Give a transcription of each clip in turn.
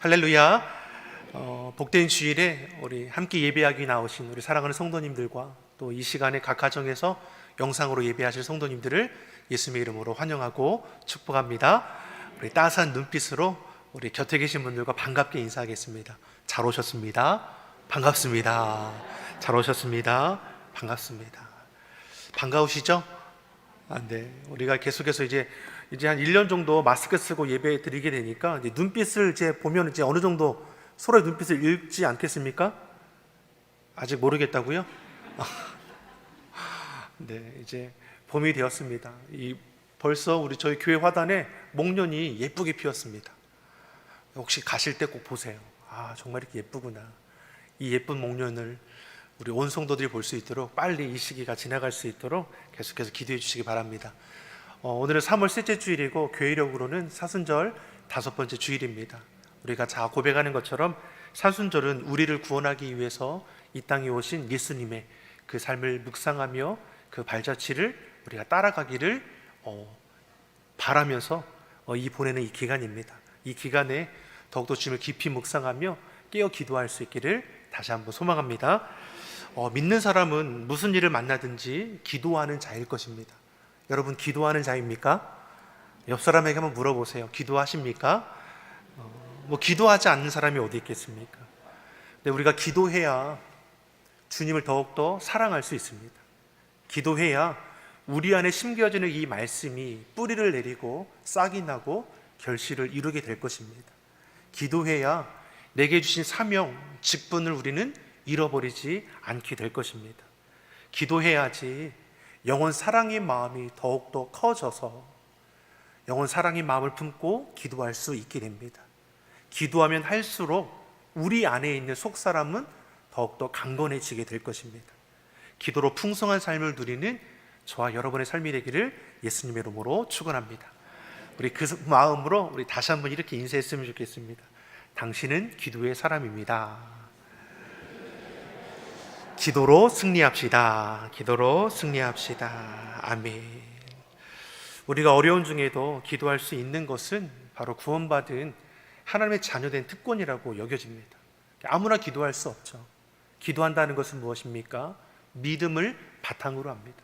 할렐루야. 복된 주일에 우리 함께 예배하기 나오신 우리 사랑하는 성도님들과 또 이 시간에 각 가정에서 영상으로 예배하실 성도님들을 예수님의 이름으로 환영하고 축복합니다. 우리 따스한 눈빛으로 우리 곁에 계신 분들과 반갑게 인사하겠습니다. 잘 오셨습니다. 반갑습니다. 잘 오셨습니다. 반갑습니다. 반가우시죠? 네. 우리가 계속해서 이제 한 1년 정도 마스크 쓰고 예배 드리게 되니까 이제 눈빛을 이제 보면 이제 어느 정도 서로의 눈빛을 읽지 않겠습니까? 아직 모르겠다고요? 네, 이제 봄이 되었습니다. 벌써 우리 저희 교회 화단에 목련이 예쁘게 피었습니다. 혹시 가실 때 꼭 보세요. 정말 이렇게 예쁘구나. 이 예쁜 목련을 우리 온 성도들이 볼 수 있도록 빨리 이 시기가 지나갈 수 있도록 계속해서 기도해 주시기 바랍니다. 오늘은 3월 셋째 주일이고 교회력으로는 사순절 5번째 주일입니다. 우리가 고백하는 것처럼 사순절은 우리를 구원하기 위해서 이 땅에 오신 예수님의 그 삶을 묵상하며 그 발자취를 우리가 따라가기를 바라면서 보내는 이 기간입니다. 이 기간에 더욱더 주님을 깊이 묵상하며 깨어 기도할 수 있기를 다시 한번 소망합니다. 믿는 사람은 무슨 일을 만나든지 기도하는 자일 것입니다. 여러분, 기도하는 자입니까? 옆 사람에게 한번 물어보세요. 기도하십니까? 기도하지 않는 사람이 어디 있겠습니까? 근데 우리가 기도해야 주님을 더욱더 사랑할 수 있습니다. 기도해야 우리 안에 심겨지는 이 말씀이 뿌리를 내리고 싹이 나고 결실을 이루게 될 것입니다. 기도해야 내게 주신 사명, 직분을 우리는 잃어버리지 않게 될 것입니다. 기도해야지 영원 사랑의 마음이 더욱더 커져서 영원 사랑의 마음을 품고 기도할 수 있게 됩니다. 기도하면 할수록 우리 안에 있는 속사람은 더욱더 강건해지게 될 것입니다. 기도로 풍성한 삶을 누리는 저와 여러분의 삶이 되기를 예수님의 이름으로 축원합니다. 우리 그 마음으로 우리 다시 한번 이렇게 인사했으면 좋겠습니다. 당신은 기도의 사람입니다. 기도로 승리합시다. 기도로 승리합시다. 아멘. 우리가 어려운 중에도 기도할 수 있는 것은 바로 구원받은 하나님의 자녀된 특권이라고 여겨집니다. 아무나 기도할 수 없죠. 기도한다는 것은 무엇입니까? 믿음을 바탕으로 합니다.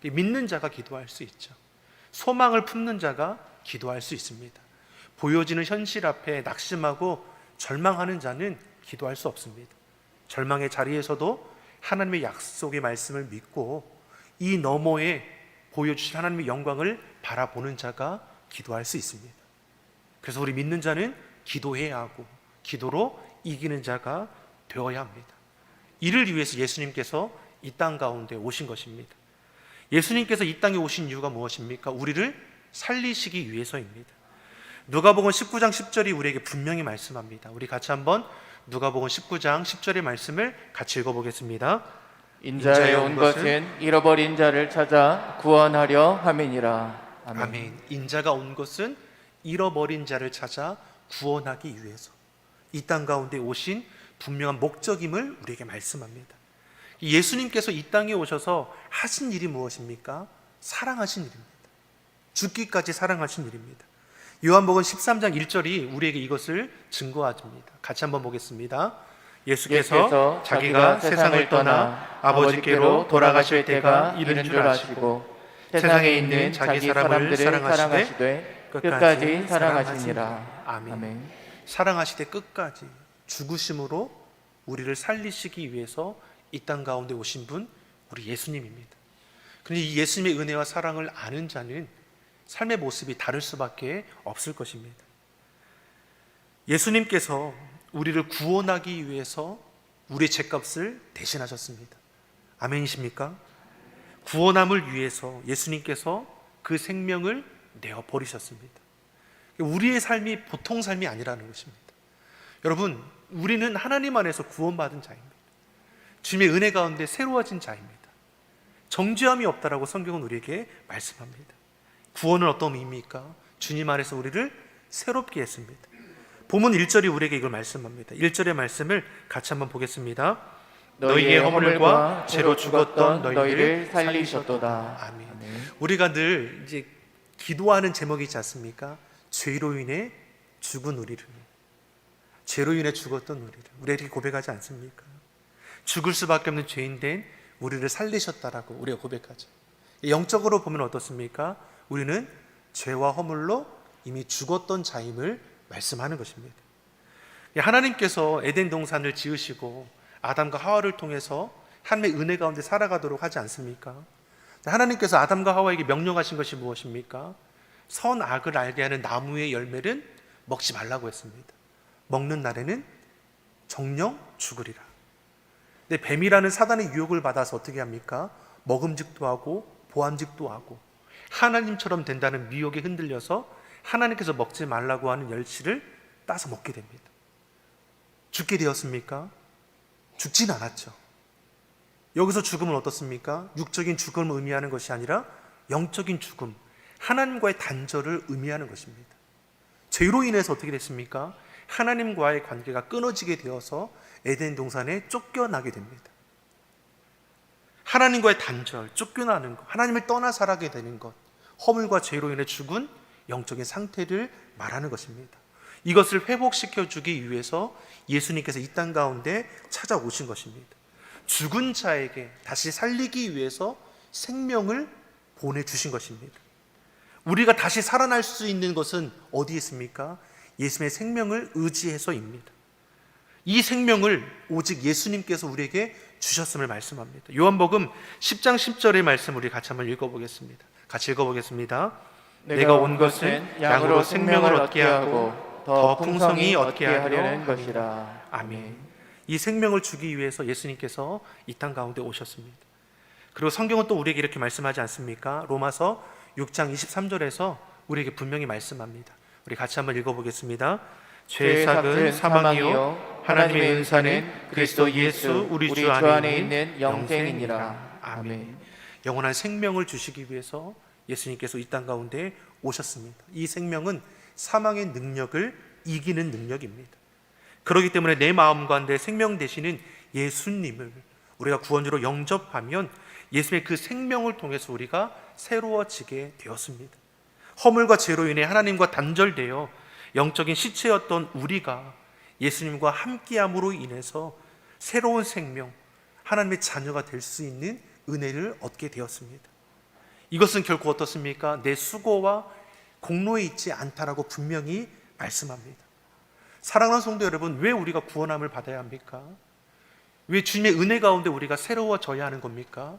믿는 자가 기도할 수 있죠. 소망을 품는 자가 기도할 수 있습니다. 보여지는 현실 앞에 낙심하고 절망하는 자는 기도할 수 없습니다. 절망의 자리에서도 하나님의 약속의 말씀을 믿고 이 너머에 보여주신 하나님의 영광을 바라보는 자가 기도할 수 있습니다. 그래서 우리 믿는 자는 기도해야 하고 기도로 이기는 자가 되어야 합니다. 이를 위해서 예수님께서 이 땅 가운데 오신 것입니다. 예수님께서 이 땅에 오신 이유가 무엇입니까? 우리를 살리시기 위해서입니다. 누가복음 19장 10절이 우리에게 분명히 말씀합니다. 우리 같이 한번 누가복음 19장 10절의 말씀을 같이 읽어보겠습니다. 인자에 온 것은 잃어버린 자를 찾아 구원하려 함이니라. 아멘. 아멘. 인자가 온 것은 잃어버린 자를 찾아 구원하기 위해서 이 땅 가운데 오신 분명한 목적임을 우리에게 말씀합니다. 예수님께서 이 땅에 오셔서 하신 일이 무엇입니까? 사랑하신 일입니다. 죽기까지 사랑하신 일입니다. 요한복음 13장 1절이 우리에게 이것을 증거합니다. 같이 한번 보겠습니다. 예수께서 자기가 세상을 떠나 아버지께로 돌아가실 때가 이른 줄 아시고 세상에 있는 자기 사람을 사랑하시되 끝까지 사랑하시니라. 아멘. 사랑하시되 끝까지 죽으심으로 우리를 살리시기 위해서 이 땅 가운데 오신 분, 우리 예수님입니다. 그런데 이 예수님의 은혜와 사랑을 아는 자는 삶의 모습이 다를 수밖에 없을 것입니다. 예수님께서 우리를 구원하기 위해서 우리의 죄값을 대신하셨습니다. 아멘이십니까? 구원함을 위해서 예수님께서 그 생명을 내어 버리셨습니다. 우리의 삶이 보통 삶이 아니라는 것입니다. 여러분, 우리는 하나님 안에서 구원받은 자입니다. 주님의 은혜 가운데 새로워진 자입니다. 정죄함이 없다라고 성경은 우리에게 말씀합니다. 구원은 어떤 의미입니까? 주님 안에서 우리를 새롭게 했습니다. 본문 1절이 우리에게 이걸 말씀합니다. 1절의 말씀을 같이 한번 보겠습니다. 너희의 허물과 죄로 죽었던 너희를 살리셨도다. 아멘. 우리가 늘 이제 기도하는 제목이지 않습니까? 죄로 인해 죽은 우리를, 죄로 인해 죽었던 우리에게 고백하지 않습니까? 죽을 수밖에 없는 죄인된 우리를 살리셨다라고 우리가 고백하죠. 영적으로 보면 어떻습니까? 우리는 죄와 허물로 이미 죽었던 자임을 말씀하는 것입니다. 하나님께서 에덴 동산을 지으시고 아담과 하와를 통해서 하나님의 은혜 가운데 살아가도록 하지 않습니까? 하나님께서 아담과 하와에게 명령하신 것이 무엇입니까? 선악을 알게 하는 나무의 열매는 먹지 말라고 했습니다. 먹는 날에는 정령 죽으리라. 근데 뱀이라는 사단의 유혹을 받아서 어떻게 합니까? 먹음직도 하고 보암직도 하고 하나님처럼 된다는 미혹에 흔들려서 하나님께서 먹지 말라고 하는 열매를 따서 먹게 됩니다. 죽게 되었습니까? 죽진 않았죠. 여기서 죽음은 어떻습니까? 육적인 죽음을 의미하는 것이 아니라 영적인 죽음, 하나님과의 단절을 의미하는 것입니다. 죄로 인해서 어떻게 됐습니까? 하나님과의 관계가 끊어지게 되어서 에덴 동산에 쫓겨나게 됩니다. 하나님과의 단절, 쫓겨나는 것, 하나님을 떠나 살아가게 되는 것, 허물과 죄로 인해 죽은 영적인 상태를 말하는 것입니다. 이것을 회복시켜주기 위해서 예수님께서 이 땅 가운데 찾아오신 것입니다. 죽은 자에게 다시 살리기 위해서 생명을 보내주신 것입니다. 우리가 다시 살아날 수 있는 것은 어디에 있습니까? 예수님의 생명을 의지해서입니다. 이 생명을 오직 예수님께서 우리에게 주셨음을 말씀합니다. 요한복음 10장 10절의 말씀 우리 같이 한번 읽어보겠습니다. 같이 읽어보겠습니다. 내가 온 것은 양으로 생명을 얻게 하고 더 풍성히 얻게 하려는 것이라. 아멘. 이 생명을 주기 위해서 예수님께서 이 땅 가운데 오셨습니다. 그리고 성경은 또 우리에게 이렇게 말씀하지 않습니까? 로마서 6장 23절에서 우리에게 분명히 말씀합니다. 우리 같이 한번 읽어보겠습니다. 죄의 삭은 사망이요 하나님의 은사는 그리스도 예수 우리 주 안에 있는 영생이니라. 아멘. 영원한 생명을 주시기 위해서 예수님께서 이 땅 가운데 오셨습니다. 이 생명은 사망의 능력을 이기는 능력입니다. 그렇기 때문에 내 마음 가운데 생명 되시는 예수님을 우리가 구원주로 영접하면 예수님의 그 생명을 통해서 우리가 새로워지게 되었습니다. 허물과 죄로 인해 하나님과 단절되어 영적인 시체였던 우리가 예수님과 함께함으로 인해서 새로운 생명, 하나님의 자녀가 될 수 있는 은혜를 얻게 되었습니다. 이것은 결코 어떻습니까? 내 수고와 공로에 있지 않다라고 분명히 말씀합니다. 사랑하는 성도 여러분, 왜 우리가 구원함을 받아야 합니까? 왜 주님의 은혜 가운데 우리가 새로워져야 하는 겁니까?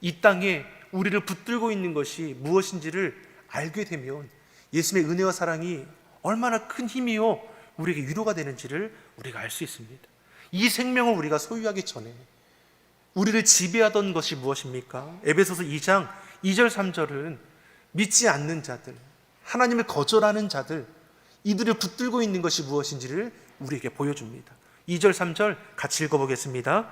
이 땅에 우리를 붙들고 있는 것이 무엇인지를 알게 되면 예수님의 은혜와 사랑이 얼마나 큰 힘이요 우리에게 위로가 되는지를 우리가 알 수 있습니다. 이 생명을 우리가 소유하기 전에 우리를 지배하던 것이 무엇입니까? 에베소서 2장 2절 3절은 믿지 않는 자들, 하나님을 거절하는 자들, 이들을 붙들고 있는 것이 무엇인지를 우리에게 보여줍니다. 2절 3절 같이 읽어보겠습니다.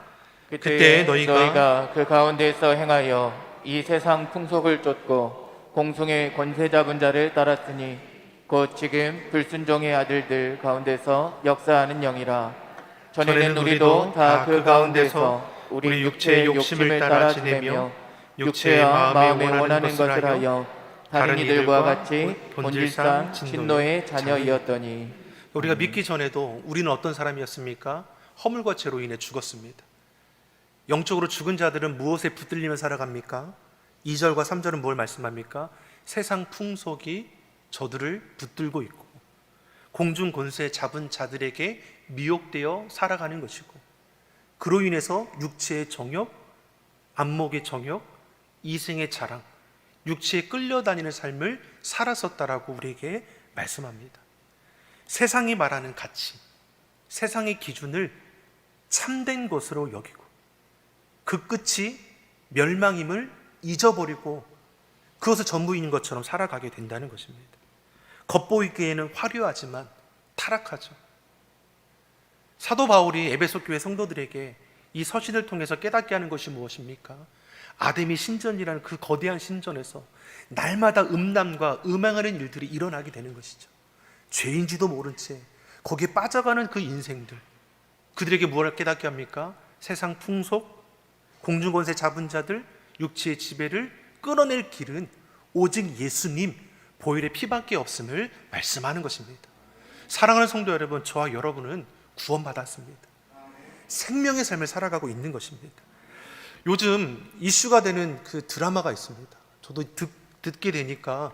그때 너희가 그 가운데서 행하여 이 세상 풍속을 쫓고 공중의 권세 잡은 자를 따랐으니 곧 지금 불순종의 아들들 가운데서 역사하는 영이라. 전에는 우리도 다 그 가운데서 우리 육체의 욕심을 따라 지내며 육체의 마음에 원하는 것을 하여 다른 이들과 같이 본질상 진노의 자녀이었더니. 우리가 믿기 전에도 우리는 어떤 사람이었습니까? 허물과 죄로 인해 죽었습니다. 영적으로 죽은 자들은 무엇에 붙들리며 살아갑니까? 2절과 3절은 뭘 말씀합니까? 세상 풍속이 저들을 붙들고 있고 공중 권세 잡은 자들에게 미혹되어 살아가는 것이고, 그로 인해서 육체의 정욕, 안목의 정욕, 이생의 자랑, 육체에 끌려다니는 삶을 살았었다라고 우리에게 말씀합니다. 세상이 말하는 가치, 세상의 기준을 참된 것으로 여기고 그 끝이 멸망임을 잊어버리고 그것을 전부인 것처럼 살아가게 된다는 것입니다. 겉보이기에는 화려하지만 타락하죠. 사도 바울이 에베소 교회 성도들에게 이 서신을 통해서 깨닫게 하는 것이 무엇입니까? 아데미 신전이라는 그 거대한 신전에서 날마다 음란과 음행하는 일들이 일어나게 되는 것이죠. 죄인지도 모른 채 거기에 빠져가는 그 인생들, 그들에게 무엇을 깨닫게 합니까? 세상 풍속, 공중권세 잡은 자들, 육체의 지배를 끊어낼 길은 오직 예수님 보혈의 피밖에 없음을 말씀하는 것입니다. 사랑하는 성도 여러분, 저와 여러분은 구원받았습니다. 생명의 삶을 살아가고 있는 것입니다. 요즘 이슈가 되는 그 드라마가 있습니다. 저도 듣게 되니까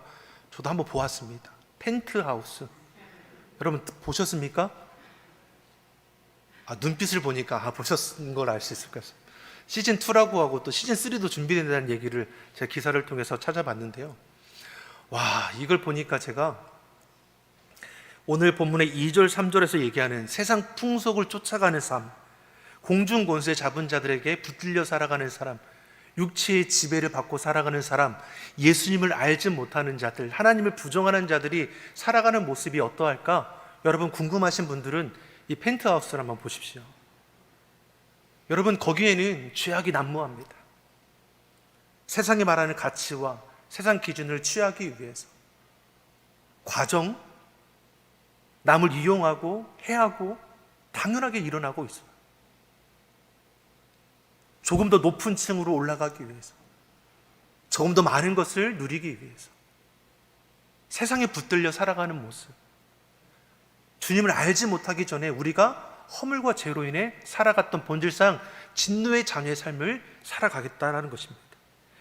저도 한번 보았습니다. 펜트하우스. 여러분 보셨습니까? 눈빛을 보니까 보셨는 걸 알 수 있을 것 같습니다. 시즌 2라고 하고 또 시즌 3도 준비된다는 얘기를 제가 기사를 통해서 찾아봤는데요. 와, 이걸 보니까 제가 오늘 본문의 2절 3절에서 얘기하는 세상 풍속을 쫓아가는 삶, 공중 권세 잡은 자들에게 붙들려 살아가는 사람, 육체의 지배를 받고 살아가는 사람, 예수님을 알지 못하는 자들, 하나님을 부정하는 자들이 살아가는 모습이 어떠할까? 여러분 궁금하신 분들은 이 펜트하우스를 한번 보십시오. 여러분 거기에는 죄악이 난무합니다. 세상이 말하는 가치와 세상 기준을 취하기 위해서 과정, 남을 이용하고 해하고 당연하게 일어나고 있어요. 조금 더 높은 층으로 올라가기 위해서, 조금 더 많은 것을 누리기 위해서 세상에 붙들려 살아가는 모습, 주님을 알지 못하기 전에 우리가 허물과 죄로 인해 살아갔던 본질상 진노의 자녀의 삶을 살아가겠다는 것입니다.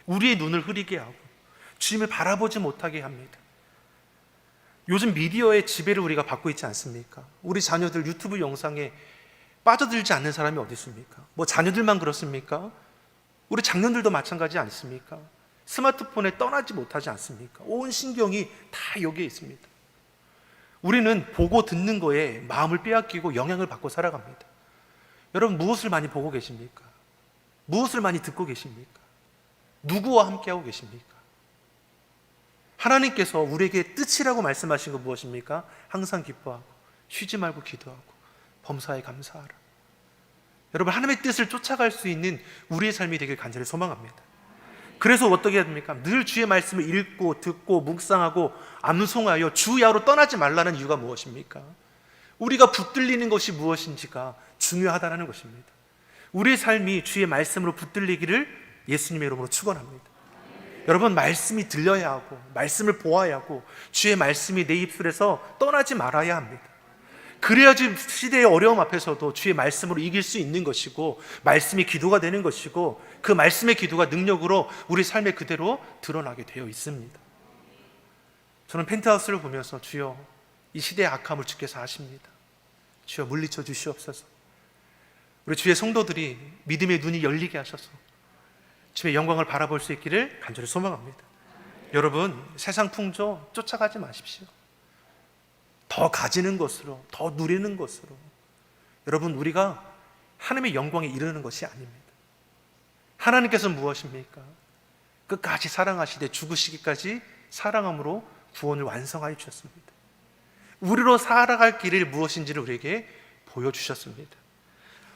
우리의 눈을 흐리게 하고 주님을 바라보지 못하게 합니다. 요즘 미디어의 지배를 우리가 받고 있지 않습니까? 우리 자녀들 유튜브 영상에 빠져들지 않는 사람이 어디 있습니까? 뭐 자녀들만 그렇습니까? 우리 장년들도 마찬가지 않습니까? 스마트폰에 떠나지 못하지 않습니까? 온 신경이 다 여기에 있습니다. 우리는 보고 듣는 거에 마음을 빼앗기고 영향을 받고 살아갑니다. 여러분 무엇을 많이 보고 계십니까? 무엇을 많이 듣고 계십니까? 누구와 함께하고 계십니까? 하나님께서 우리에게 뜻이라고 말씀하신 건 무엇입니까? 항상 기뻐하고 쉬지 말고 기도하고 범사에 감사하라. 여러분 하나님의 뜻을 쫓아갈 수 있는 우리의 삶이 되길 간절히 소망합니다. 그래서 어떻게 해야 됩니까? 늘 주의 말씀을 읽고 듣고 묵상하고 암송하여 주야로 떠나지 말라는 이유가 무엇입니까? 우리가 붙들리는 것이 무엇인지가 중요하다는 것입니다. 우리의 삶이 주의 말씀으로 붙들리기를 예수님의 이름으로 축원합니다. 여러분 말씀이 들려야 하고 말씀을 보아야 하고 주의 말씀이 내 입술에서 떠나지 말아야 합니다. 그래야지 시대의 어려움 앞에서도 주의 말씀으로 이길 수 있는 것이고 말씀이 기도가 되는 것이고 그 말씀의 기도가 능력으로 우리 삶에 그대로 드러나게 되어 있습니다. 저는 펜트하우스를 보면서 주여 이 시대의 악함을 주께서 아십니다. 주여 물리쳐 주시옵소서. 우리 주의 성도들이 믿음의 눈이 열리게 하셔서 주의 영광을 바라볼 수 있기를 간절히 소망합니다. 여러분 세상 풍조 쫓아가지 마십시오. 더 가지는 것으로, 더 누리는 것으로 여러분 우리가 하나님의 영광에 이르는 것이 아닙니다. 하나님께서 무엇입니까? 끝까지 사랑하시되 죽으시기까지 사랑함으로 구원을 완성하여 주셨습니다. 우리로 살아갈 길이 무엇인지를 우리에게 보여주셨습니다.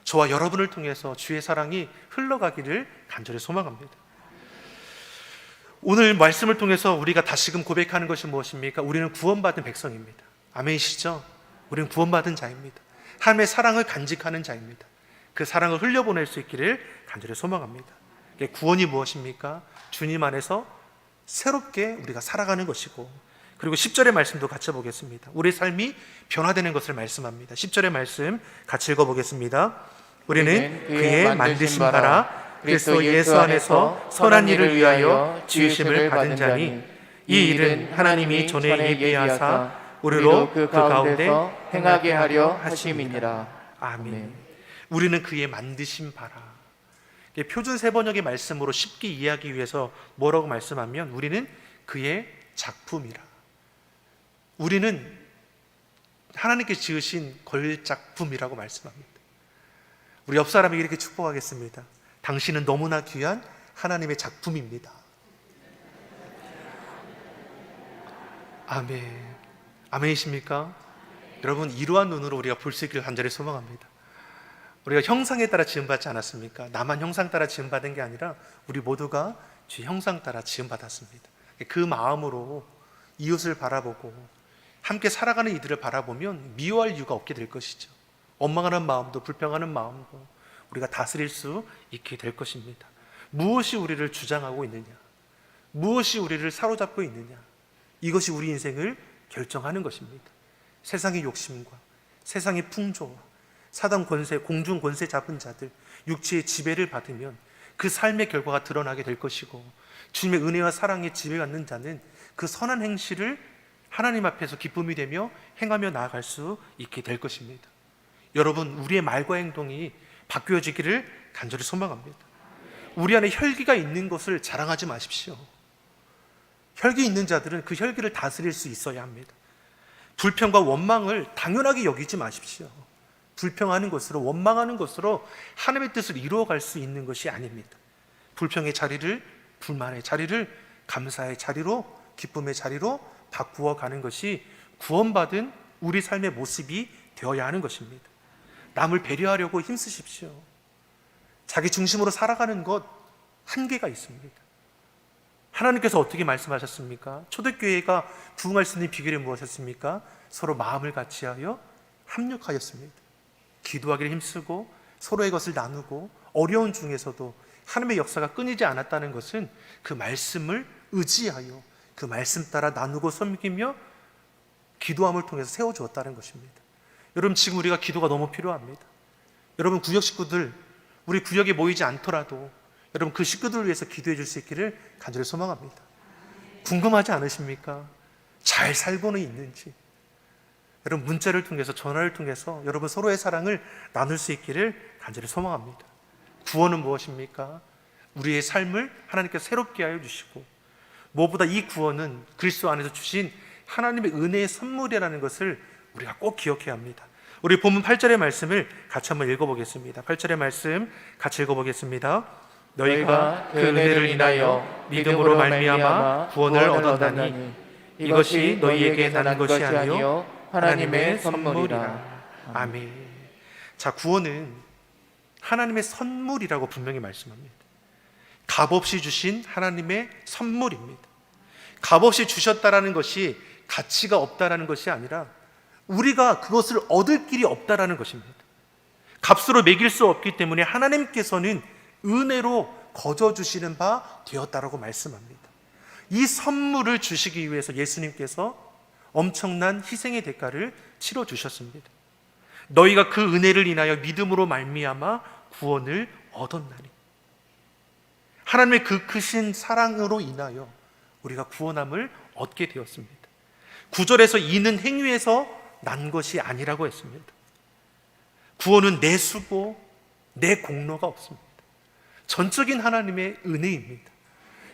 저와 여러분을 통해서 주의 사랑이 흘러가기를 간절히 소망합니다. 오늘 말씀을 통해서 우리가 다시금 고백하는 것이 무엇입니까? 우리는 구원받은 백성입니다. 아멘이시죠? 우리는 구원받은 자입니다. 하나님의 사랑을 간직하는 자입니다. 그 사랑을 흘려보낼 수 있기를 간절히 소망합니다. 구원이 무엇입니까? 주님 안에서 새롭게 우리가 살아가는 것이고, 그리고 10절의 말씀도 같이 보겠습니다. 우리의 삶이 변화되는 것을 말씀합니다. 10절의 말씀 같이 읽어보겠습니다. 우리는 그의 만드신 바라 그리스도 예수 안에서 선한 일을 위하여 지으심을 받은 자니 이 일은 하나님이 전에 예비하사 우리로 그 가운데서 행하게 하려 하심이니라. 아멘. 우리는 그의 만드신 바라. 표준 세번역의 말씀으로 쉽게 이해하기 위해서 뭐라고 말씀하면 우리는 그의 작품이라. 우리는 하나님께서 지으신 걸작품이라고 말씀합니다. 우리 옆 사람에게 이렇게 축복하겠습니다. 당신은 너무나 귀한 하나님의 작품입니다. 아멘. 아멘이십니까? 여러분 이러한 눈으로 우리가 볼 수 있기를 간절히 소망합니다. 우리가 형상에 따라 지음받지 않았습니까? 나만 형상 따라 지음받은 게 아니라 우리 모두가 주 형상 따라 지음받았습니다. 그 마음으로 이웃을 바라보고 함께 살아가는 이들을 바라보면 미워할 이유가 없게 될 것이죠. 원망하는 마음도 불평하는 마음도 우리가 다스릴 수 있게 될 것입니다. 무엇이 우리를 주장하고 있느냐, 무엇이 우리를 사로잡고 있느냐, 이것이 우리 인생을 결정하는 것입니다. 세상의 욕심과 세상의 풍조와 사단 권세, 공중 권세 잡은 자들, 육체의 지배를 받으면 그 삶의 결과가 드러나게 될 것이고, 주님의 은혜와 사랑에 지배받는 자는 그 선한 행실을 하나님 앞에서 기쁨이 되며 행하며 나아갈 수 있게 될 것입니다. 여러분, 우리의 말과 행동이 바뀌어지기를 간절히 소망합니다. 우리 안에 혈기가 있는 것을 자랑하지 마십시오. 혈기 있는 자들은 그 혈기를 다스릴 수 있어야 합니다. 불평과 원망을 당연하게 여기지 마십시오. 불평하는 것으로, 원망하는 것으로 하나님의 뜻을 이루어갈 수 있는 것이 아닙니다. 불평의 자리를 불만의 자리를 감사의 자리로, 기쁨의 자리로 바꾸어 가는 것이 구원받은 우리 삶의 모습이 되어야 하는 것입니다. 남을 배려하려고 힘쓰십시오. 자기 중심으로 살아가는 것 한계가 있습니다. 하나님께서 어떻게 말씀하셨습니까? 초대교회가 부흥할 수 있는 비결이 무엇이었습니까? 서로 마음을 같이하여 합력하였습니다. 기도하기를 힘쓰고 서로의 것을 나누고 어려운 중에서도 하나님의 역사가 끊이지 않았다는 것은 그 말씀을 의지하여 그 말씀 따라 나누고 섬기며 기도함을 통해서 세워주었다는 것입니다. 여러분, 지금 우리가 기도가 너무 필요합니다. 여러분, 구역 식구들, 우리 구역에 모이지 않더라도 여러분 그 식구들을 위해서 기도해 줄 수 있기를 간절히 소망합니다. 궁금하지 않으십니까? 잘 살고는 있는지. 여러분, 문자를 통해서, 전화를 통해서 여러분 서로의 사랑을 나눌 수 있기를 간절히 소망합니다. 구원은 무엇입니까? 우리의 삶을 하나님께서 새롭게 하여 주시고, 무엇보다 이 구원은 그리스도 안에서 주신 하나님의 은혜의 선물이라는 것을 우리가 꼭 기억해야 합니다. 우리 본문 8절의 말씀을 같이 한번 읽어보겠습니다. 8절의 말씀 같이 읽어보겠습니다. 너희가 그 은혜를 인하여 믿음으로 말미암아 구원을 얻었나니 이것이 너희에게 나는 것이 아니요 하나님의 선물이라. 아멘. 자, 구원은 하나님의 선물이라고 분명히 말씀합니다. 값없이 주신 하나님의 선물입니다. 값없이 주셨다라는 것이 가치가 없다라는 것이 아니라 우리가 그것을 얻을 길이 없다라는 것입니다. 값으로 매길 수 없기 때문에 하나님께서는 은혜로 거저 주시는 바 되었다라고 말씀합니다. 이 선물을 주시기 위해서 예수님께서 엄청난 희생의 대가를 치러 주셨습니다. 너희가 그 은혜를 인하여 믿음으로 말미암아 구원을 얻었나니, 하나님의 그 크신 사랑으로 인하여 우리가 구원함을 얻게 되었습니다. 9절에서 이는 행위에서 난 것이 아니라고 했습니다. 구원은 내 수고, 내 공로가 없습니다. 전적인 하나님의 은혜입니다.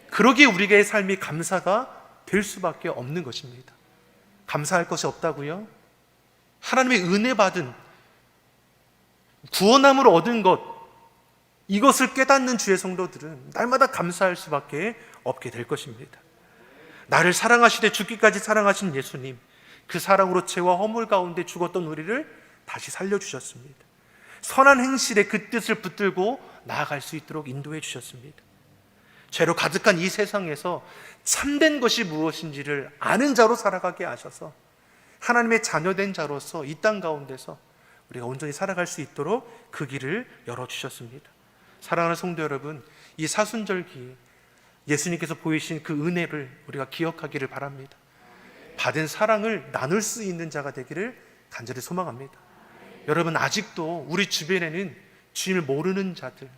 그러기에 우리의 삶이 감사가 될 수밖에 없는 것입니다. 감사할 것이 없다고요? 하나님의 은혜 받은 구원함을 얻은 것, 이것을 깨닫는 주의 성도들은 날마다 감사할 수밖에 없게 될 것입니다. 나를 사랑하시되 죽기까지 사랑하신 예수님, 그 사랑으로 죄와 허물 가운데 죽었던 우리를 다시 살려주셨습니다. 선한 행실에 그 뜻을 붙들고 나아갈 수 있도록 인도해 주셨습니다. 죄로 가득한 이 세상에서 참된 것이 무엇인지를 아는 자로 살아가게 하셔서 하나님의 자녀된 자로서 이 땅 가운데서 우리가 온전히 살아갈 수 있도록 그 길을 열어주셨습니다. 사랑하는 성도 여러분, 이 사순절기 예수님께서 보이신 그 은혜를 우리가 기억하기를 바랍니다. 받은 사랑을 나눌 수 있는 자가 되기를 간절히 소망합니다. 여러분, 아직도 우리 주변에는 주님을 모르는 자들,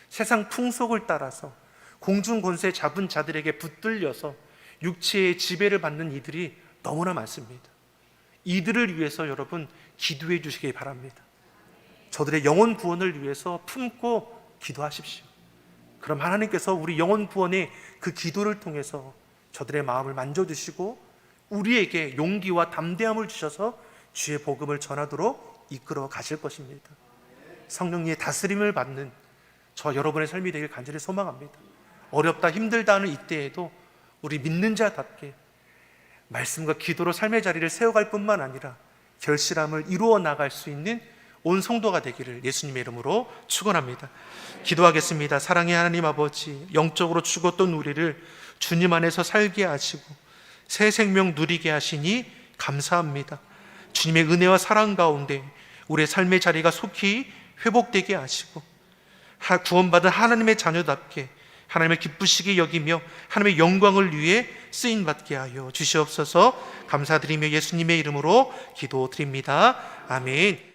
세상 풍속을 따라서 공중 권세 잡은 자들에게 붙들려서 육체의 지배를 받는 이들이 너무나 많습니다. 이들을 위해서 여러분 기도해 주시기 바랍니다. 저들의 영혼 구원을 위해서 품고 기도하십시오. 그럼 하나님께서 우리 영혼 구원의 그 기도를 통해서 저들의 마음을 만져주시고 우리에게 용기와 담대함을 주셔서 주의 복음을 전하도록 이끌어 가실 것입니다. 성령님의 다스림을 받는 저 여러분의 삶이 되길 간절히 소망합니다. 어렵다 힘들다 하는 이때에도 우리 믿는 자답게 말씀과 기도로 삶의 자리를 세워갈 뿐만 아니라 결실함을 이루어 나갈 수 있는 온 성도가 되기를 예수님의 이름으로 축원합니다. 기도하겠습니다. 사랑의 하나님 아버지, 영적으로 죽었던 우리를 주님 안에서 살게 하시고 새 생명 누리게 하시니 감사합니다. 주님의 은혜와 사랑 가운데 우리의 삶의 자리가 속히 회복되게 하시고 구원받은 하나님의 자녀답게 하나님을 기쁘시게 여기며 하나님의 영광을 위해 쓰임 받게 하여 주시옵소서. 감사드리며 예수님의 이름으로 기도드립니다. 아멘.